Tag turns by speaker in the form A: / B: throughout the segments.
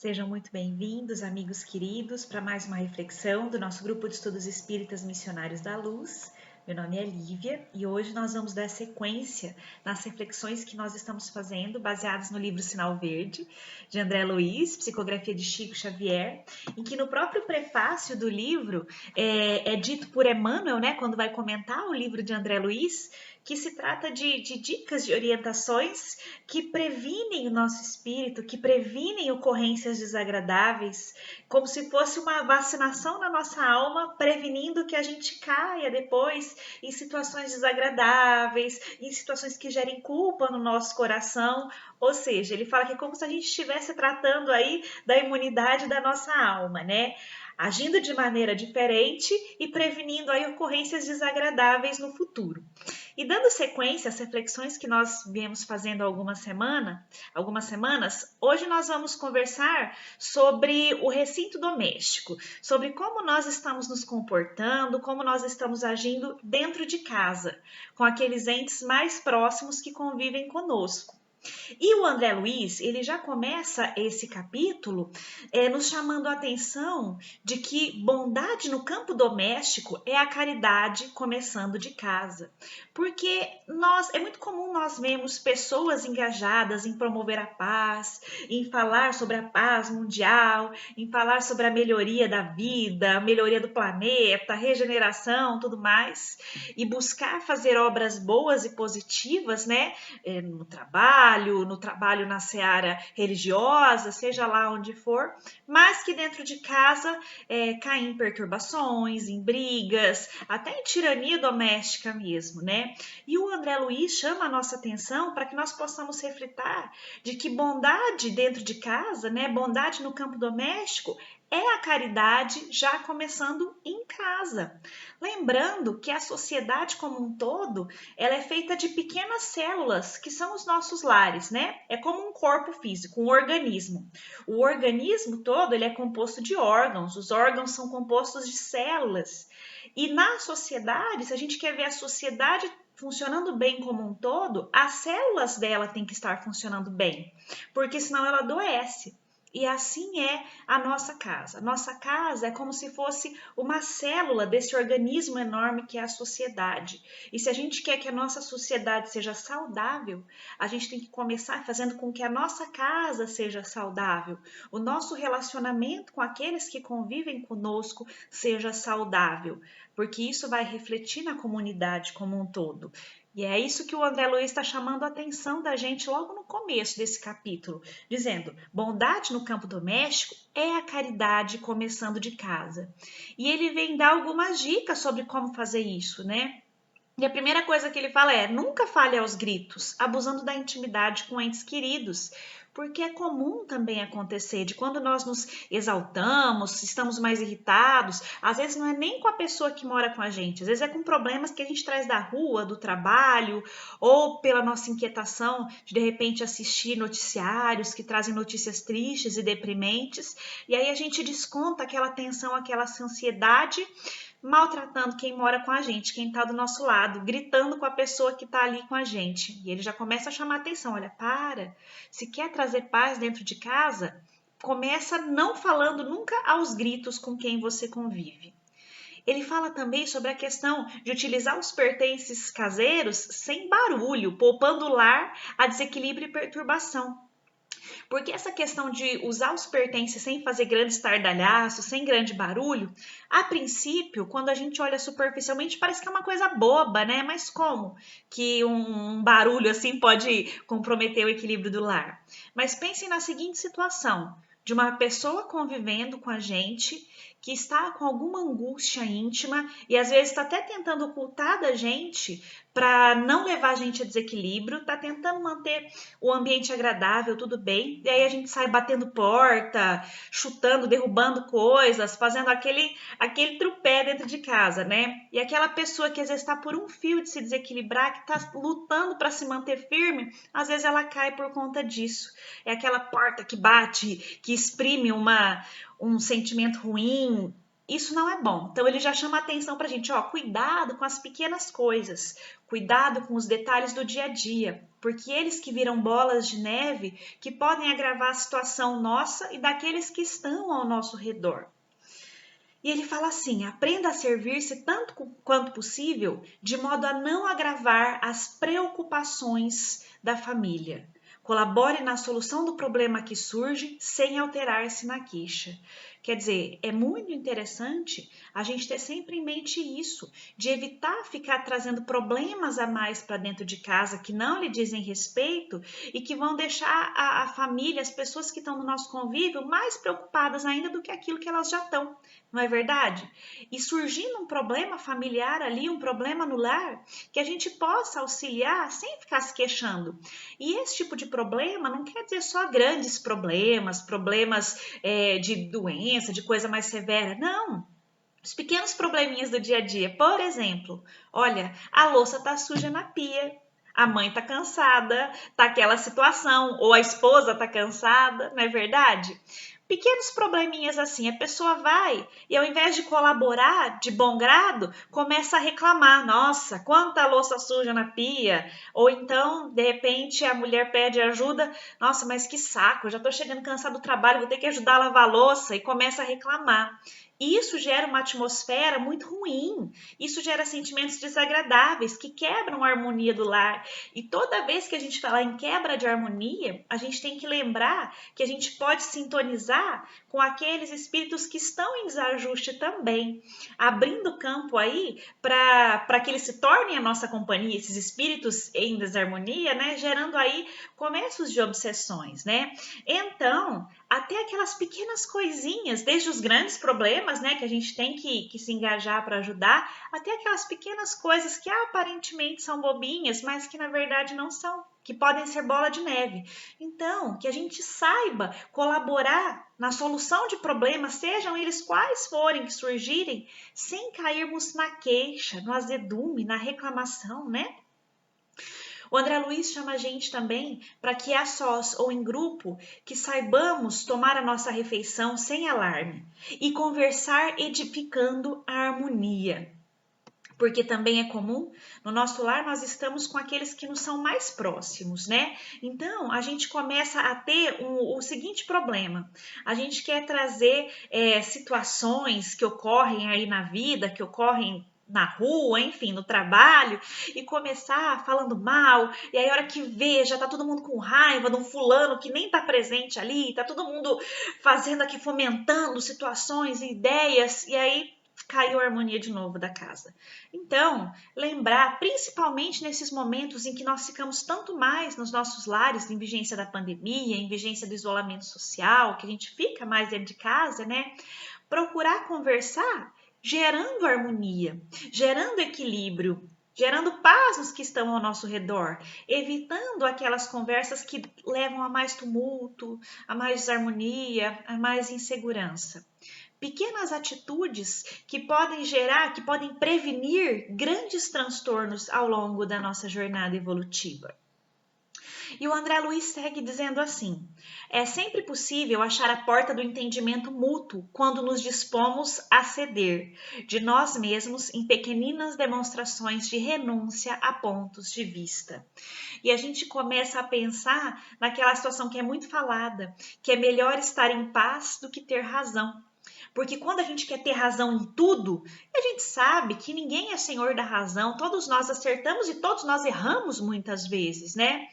A: Sejam muito bem-vindos, amigos queridos, para mais uma reflexão do nosso grupo de estudos espíritas Missionários da Luz. Meu nome é Lívia e hoje nós vamos dar sequência nas reflexões que nós estamos fazendo, baseadas no livro Sinal Verde, de André Luiz, psicografia de Chico Xavier, em que no próprio prefácio do livro é dito por Emmanuel, né, quando vai comentar o livro de André Luiz, que se trata de dicas, de orientações que previnem o nosso espírito, que previnem ocorrências desagradáveis, como se fosse uma vacinação na nossa alma, prevenindo que a gente caia depois em situações desagradáveis, em situações que gerem culpa no nosso coração. Ou seja, ele fala que é como se a gente estivesse tratando aí da imunidade da nossa alma, né? Agindo de maneira diferente e prevenindo aí ocorrências desagradáveis no futuro. E dando sequência às reflexões que nós viemos fazendo há algumas semanas, hoje nós vamos conversar sobre o recinto doméstico, sobre como nós estamos nos comportando, como nós estamos agindo dentro de casa, com aqueles entes mais próximos que convivem conosco. E o André Luiz, ele já começa esse capítulo nos chamando a atenção de que bondade no campo doméstico é a caridade começando de casa. Porque é muito comum nós vermos pessoas engajadas em promover a paz, em falar sobre a paz mundial, em falar sobre a melhoria da vida, a melhoria do planeta, a regeneração, tudo mais, e buscar fazer obras boas e positivas, né, no trabalho na seara religiosa, seja lá onde for, mas que dentro de casa caem em perturbações, em brigas, até em tirania doméstica mesmo, né? E o André Luiz chama a nossa atenção para que nós possamos refletir de que bondade dentro de casa, né, bondade no campo doméstico, é a caridade já começando em casa. Lembrando que a sociedade como um todo, ela é feita de pequenas células, que são os nossos lares, né? É como um corpo físico, um organismo. O organismo todo, ele é composto de órgãos, os órgãos são compostos de células. E na sociedade, se a gente quer ver a sociedade funcionando bem como um todo, as células dela têm que estar funcionando bem, porque senão ela adoece. E assim é a nossa casa. Nossa casa é como se fosse uma célula desse organismo enorme que é a sociedade. E se a gente quer que a nossa sociedade seja saudável, a gente tem que começar fazendo com que a nossa casa seja saudável. O nosso relacionamento com aqueles que convivem conosco seja saudável, porque isso vai refletir na comunidade como um todo. E é isso que o André Luiz está chamando a atenção da gente logo no começo desse capítulo, dizendo: bondade no campo doméstico é a caridade começando de casa. E ele vem dar algumas dicas sobre como fazer isso, né? E a primeira coisa que ele fala é: nunca fale aos gritos, abusando da intimidade com entes queridos, porque é comum também acontecer de quando nós nos exaltamos, estamos mais irritados, às vezes não é nem com a pessoa que mora com a gente, às vezes é com problemas que a gente traz da rua, do trabalho, ou pela nossa inquietação de repente assistir noticiários que trazem notícias tristes e deprimentes, e aí a gente desconta aquela tensão, aquela ansiedade, maltratando quem mora com a gente, quem está do nosso lado, gritando com a pessoa que está ali com a gente. E ele já começa a chamar a atenção: olha, se quer trazer paz dentro de casa, começa não falando nunca aos gritos com quem você convive. Ele fala também sobre a questão de utilizar os pertences caseiros sem barulho, poupando o lar a desequilíbrio e perturbação. Porque essa questão de usar os pertences sem fazer grande estardalhaço, sem grande barulho, a princípio, quando a gente olha superficialmente, parece que é uma coisa boba, né? Mas como que um barulho assim pode comprometer o equilíbrio do lar? Mas pensem na seguinte situação: de uma pessoa convivendo com a gente, que está com alguma angústia íntima e às vezes está até tentando ocultar da gente para não levar a gente a desequilíbrio, está tentando manter o ambiente agradável, tudo bem, e aí a gente sai batendo porta, chutando, derrubando coisas, fazendo aquele trupé dentro de casa, né? E aquela pessoa que às vezes está por um fio de se desequilibrar, que está lutando para se manter firme, às vezes ela cai por conta disso. É aquela porta que bate, que exprime um sentimento ruim. Isso não é bom. Então ele já chama a atenção pra gente, ó, cuidado com as pequenas coisas, cuidado com os detalhes do dia a dia. porque eles que viram bolas de neve que podem agravar a situação nossa e daqueles que estão ao nosso redor. E ele fala assim: aprenda a servir-se tanto quanto possível, de modo a não agravar as preocupações da família. Colabore na solução do problema que surge sem alterar-se na queixa. Quer dizer, é muito interessante a gente ter sempre em mente isso, de evitar ficar trazendo problemas a mais para dentro de casa que não lhe dizem respeito e que vão deixar a família, as pessoas que estão no nosso convívio, mais preocupadas ainda do que aquilo que elas já estão. Não é verdade? E surgindo um problema familiar ali, um problema no lar, que a gente possa auxiliar sem ficar se queixando. E esse tipo de problema não quer dizer só grandes problemas, de doença, de coisa mais severa. Não. Os pequenos probleminhas do dia a dia. Por exemplo, olha, a louça tá suja na pia. A mãe tá cansada, tá aquela situação, ou a esposa tá cansada, não é verdade? Pequenos probleminhas assim, a pessoa vai e ao invés de colaborar de bom grado, começa a reclamar. Nossa, quanta louça suja na pia. Ou então, de repente, a mulher pede ajuda. Nossa, mas que saco, eu já tô chegando cansado do trabalho, vou ter que ajudar a lavar a louça e começa a reclamar. Isso gera uma atmosfera muito ruim, isso gera sentimentos desagradáveis que quebram a harmonia do lar. E toda vez que a gente fala em quebra de harmonia, a gente tem que lembrar que a gente pode sintonizar com aqueles espíritos que estão em desajuste também, abrindo campo aí para que eles se tornem a nossa companhia, esses espíritos em desarmonia, né? Gerando aí começos de obsessões, né? Então, até aquelas pequenas coisinhas, desde os grandes problemas, né, que a gente tem que se engajar para ajudar, até aquelas pequenas coisas que aparentemente são bobinhas, mas que na verdade não são, que podem ser bola de neve. Então, que a gente saiba colaborar na solução de problemas, sejam eles quais forem que surgirem, sem cairmos na queixa, no azedume, na reclamação, né? O André Luiz chama a gente também para que a sós ou em grupo que saibamos tomar a nossa refeição sem alarme e conversar edificando a harmonia. Porque também é comum, no nosso lar nós estamos com aqueles que nos são mais próximos, né? Então, a gente começa a ter o seguinte problema. A gente quer trazer situações que ocorrem aí na vida, que ocorrem na rua, enfim, no trabalho, e começar falando mal, e aí a hora que vê, já tá todo mundo com raiva de um fulano que nem tá presente ali, tá todo mundo fazendo aqui, fomentando situações e ideias, e aí caiu a harmonia de novo da casa. Então, lembrar, principalmente nesses momentos em que nós ficamos tanto mais nos nossos lares, em vigência da pandemia, em vigência do isolamento social, que a gente fica mais dentro de casa, né? Procurar conversar gerando harmonia, gerando equilíbrio, gerando paz nos que estão ao nosso redor, evitando aquelas conversas que levam a mais tumulto, a mais desarmonia, a mais insegurança. Pequenas atitudes que podem gerar, que podem prevenir grandes transtornos ao longo da nossa jornada evolutiva. E o André Luiz segue dizendo assim: é sempre possível achar a porta do entendimento mútuo quando nos dispomos a ceder de nós mesmos em pequeninas demonstrações de renúncia a pontos de vista. E a gente começa a pensar naquela situação que é muito falada, que é melhor estar em paz do que ter razão. Porque quando a gente quer ter razão em tudo, a gente sabe que ninguém é senhor da razão, todos nós acertamos e todos nós erramos muitas vezes, né?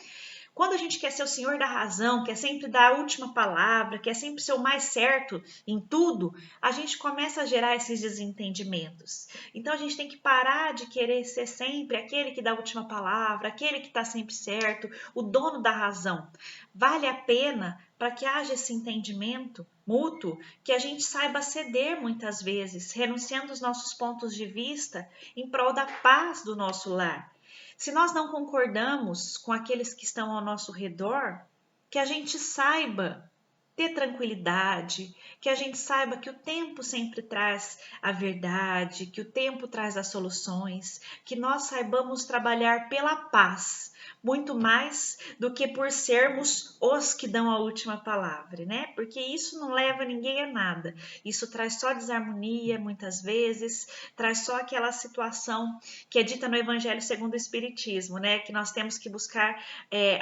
A: Quando a gente quer ser o senhor da razão, quer sempre dar a última palavra, quer sempre ser o mais certo em tudo, a gente começa a gerar esses desentendimentos. Então a gente tem que parar de querer ser sempre aquele que dá a última palavra, aquele que está sempre certo, o dono da razão. Vale a pena, para que haja esse entendimento mútuo, que a gente saiba ceder muitas vezes, renunciando os nossos pontos de vista em prol da paz do nosso lar. Se nós não concordamos com aqueles que estão ao nosso redor, que a gente saiba ter tranquilidade, que a gente saiba que o tempo sempre traz a verdade, que o tempo traz as soluções, que nós saibamos trabalhar pela paz, muito mais do que por sermos os que dão a última palavra, né? Porque isso não leva ninguém a nada. Isso traz só desarmonia, muitas vezes, traz só aquela situação que é dita no Evangelho segundo o Espiritismo, né? Que nós temos que buscar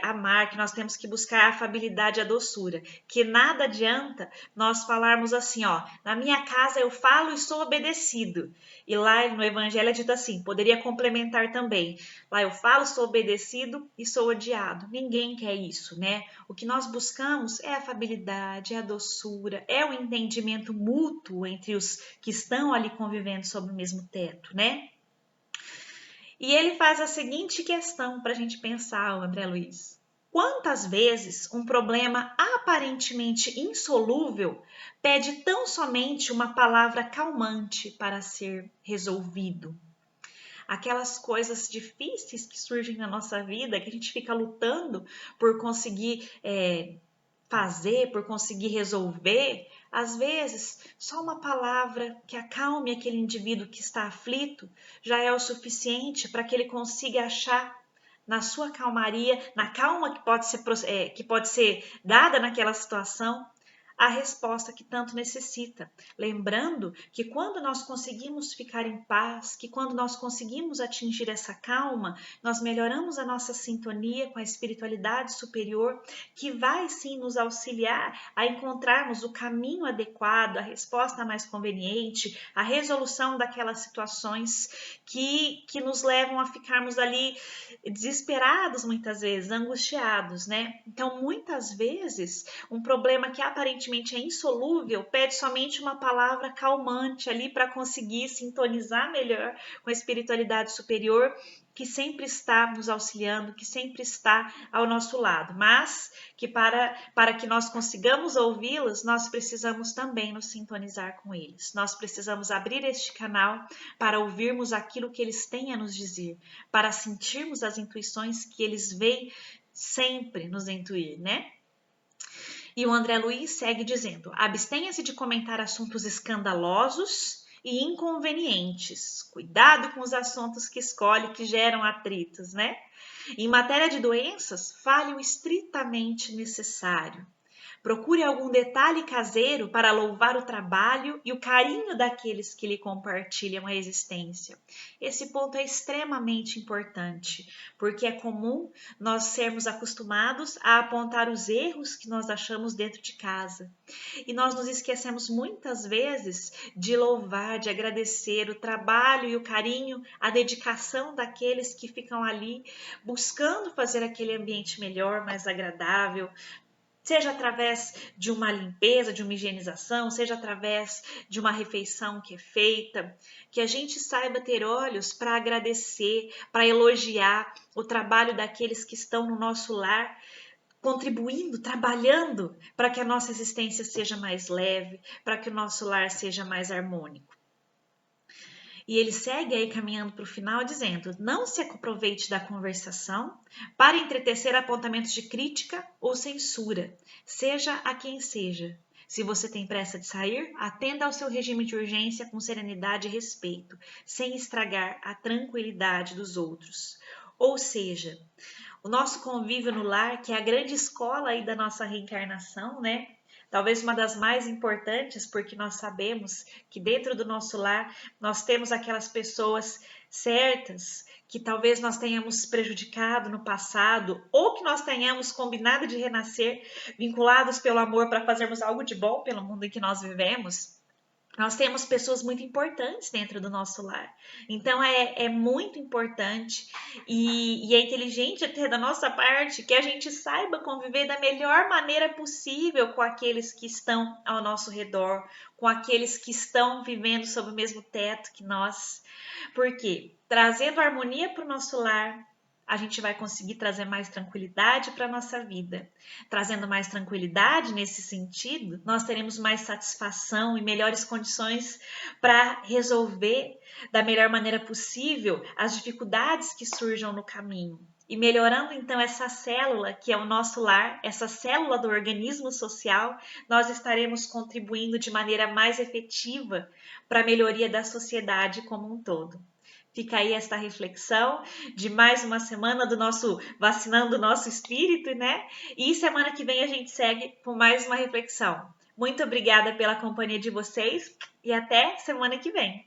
A: amar, que nós temos que buscar a afabilidade e a doçura, que nada adianta nós falarmos assim, ó, na minha casa eu falo e sou obedecido. E lá no Evangelho é dito assim, poderia complementar também, lá eu falo, sou obedecido e sou odiado. Ninguém quer isso, né? O que nós buscamos é a afabilidade, é a doçura, é o entendimento mútuo entre os que estão ali convivendo sob o mesmo teto, né? E ele faz a seguinte questão para a gente pensar, o André Luiz. Quantas vezes um problema aparentemente insolúvel pede tão somente uma palavra calmante para ser resolvido? Aquelas coisas difíceis que surgem na nossa vida, que a gente fica lutando por conseguir fazer, por conseguir resolver, às vezes só uma palavra que acalme aquele indivíduo que está aflito já é o suficiente para que ele consiga achar na sua calmaria, na calma que pode ser dada naquela situação, a resposta que tanto necessita. Lembrando que quando nós conseguimos ficar em paz, que quando nós conseguimos atingir essa calma, nós melhoramos a nossa sintonia com a espiritualidade superior, que vai sim nos auxiliar a encontrarmos o caminho adequado, a resposta mais conveniente, a resolução daquelas situações que nos levam a ficarmos ali desesperados muitas vezes, angustiados, né? Então, muitas vezes, um problema que aparentemente é insolúvel pede somente uma palavra calmante ali para conseguir sintonizar melhor com a espiritualidade superior que sempre está nos auxiliando, que sempre está ao nosso lado, mas que para que nós consigamos ouvi-los, nós precisamos também nos sintonizar com eles. Nós precisamos abrir este canal para ouvirmos aquilo que eles têm a nos dizer, para sentirmos as intuições que eles vêm sempre nos intuir, né? E o André Luiz segue dizendo: abstenha-se de comentar assuntos escandalosos e inconvenientes. Cuidado com os assuntos que escolhe que geram atritos, né? Em matéria de doenças, fale o estritamente necessário. Procure algum detalhe caseiro para louvar o trabalho e o carinho daqueles que lhe compartilham a existência. Esse ponto é extremamente importante, porque é comum nós sermos acostumados a apontar os erros que nós achamos dentro de casa. E nós nos esquecemos muitas vezes de louvar, de agradecer o trabalho e o carinho, a dedicação daqueles que ficam ali buscando fazer aquele ambiente melhor, mais agradável, seja através de uma limpeza, de uma higienização, seja através de uma refeição que é feita, que a gente saiba ter olhos para agradecer, para elogiar o trabalho daqueles que estão no nosso lar, contribuindo, trabalhando para que a nossa existência seja mais leve, para que o nosso lar seja mais harmônico. E ele segue aí caminhando para o final dizendo: não se aproveite da conversação para entretecer apontamentos de crítica ou censura, seja a quem seja. Se você tem pressa de sair, atenda ao seu regime de urgência com serenidade e respeito, sem estragar a tranquilidade dos outros. Ou seja, o nosso convívio no lar, que é a grande escola aí da nossa reencarnação, né? Talvez uma das mais importantes, porque nós sabemos que dentro do nosso lar nós temos aquelas pessoas certas que talvez nós tenhamos prejudicado no passado ou que nós tenhamos combinado de renascer, vinculados pelo amor para fazermos algo de bom pelo mundo em que nós vivemos. Nós temos pessoas muito importantes dentro do nosso lar. Então, é muito importante e é inteligente até da nossa parte que a gente saiba conviver da melhor maneira possível com aqueles que estão ao nosso redor, com aqueles que estão vivendo sob o mesmo teto que nós. Por quê? Trazendo harmonia para o nosso lar, a gente vai conseguir trazer mais tranquilidade para a nossa vida. Trazendo mais tranquilidade nesse sentido, nós teremos mais satisfação e melhores condições para resolver da melhor maneira possível as dificuldades que surjam no caminho. E melhorando então essa célula, que é o nosso lar, essa célula do organismo social, nós estaremos contribuindo de maneira mais efetiva para a melhoria da sociedade como um todo. Fica aí esta reflexão de mais uma semana do nosso vacinando o nosso espírito, né? E semana que vem a gente segue com mais uma reflexão. Muito obrigada pela companhia de vocês e até semana que vem.